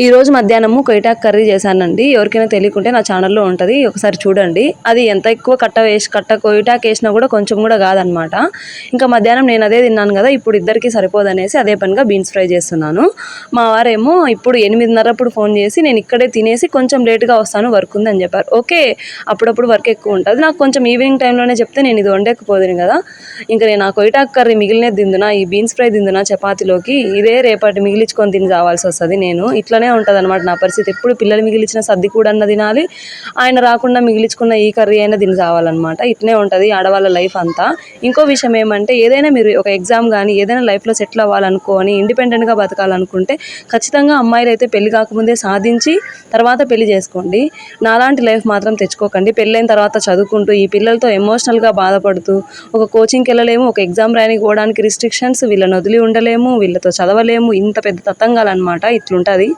ఈరోజు మధ్యాహ్నము కొయిటాక్ కర్రీ చేశానండి. ఎవరికైనా తెలియకుంటే నా ఛానల్లో ఉంటుంది, ఒకసారి చూడండి. అది ఎంత ఎక్కువ కట్ట కొయిటాక్ వేసినా కూడా కొంచెం కూడా కాదనమాట. ఇంకా మధ్యాహ్నం నేను అదే తిన్నాను కదా, ఇప్పుడు ఇద్దరికి సరిపోదనేసి అదే పనిగా బీన్స్ ఫ్రై చేస్తున్నాను. మా వారేమో ఇప్పుడు 8:30 ఫోన్ చేసి నేను ఇక్కడే తినేసి కొంచెం లేట్గా వస్తాను, వర్క్ ఉంది అని చెప్పారు. ఓకే, అప్పుడప్పుడు వర్క్ ఎక్కువ ఉంటుంది, నాకు కొంచెం ఈవినింగ్ టైంలోనే చెప్తే నేను ఇది వండకపోదును కదా. ఇంకా నేను ఆ కొయిటాక్ కర్రీ మిగిలినే తిందునా, ఈ బీన్స్ ఫ్రై తిందునా చపాతీలోకి, ఇదే రేపటి మిగిలించుకొని తిని రావాల్సి వస్తుంది. నేను ఇట్లనే ఉంటుంది అనమాట నా పరిస్థితి. ఎప్పుడు పిల్లలు మిగిలిచిన సర్ది కూడా అన్న తినాలి, ఆయన రాకుండా మిగిలించుకున్న ఈ కర్రీ అయినా తిని రావాలన్నమాట. ఇట్లనే ఉంటుంది ఆడవాళ్ళ లైఫ్ అంతా. ఇంకో విషయం ఏమంటే, ఏదైనా మీరు ఒక ఎగ్జామ్ కానీ ఏదైనా లైఫ్లో సెటిల్ అవ్వాలనుకోని ఇండిపెండెంట్గా బతకాలనుకుంటే ఖచ్చితంగా అమ్మాయిలు అయితే పెళ్లి కాకముందే సాధించి తర్వాత పెళ్లి చేసుకోండి. నాలాంటి లైఫ్ మాత్రం తెచ్చుకోకండి. పెళ్ళైన తర్వాత చదువుకుంటూ ఈ పిల్లలతో ఎమోషనల్గా బాధపడుతూ ఒక కోచింగ్కి వెళ్ళలేము, ఒక ఎగ్జామ్ రాయడానికి పోవడానికి రిస్ట్రిక్షన్స్, వీళ్ళని వదిలి ఉండలేము, వీళ్ళతో చదవలేము, ఇంత పెద్ద తతంగాలన్నమాట. ఇట్లుంటుంది.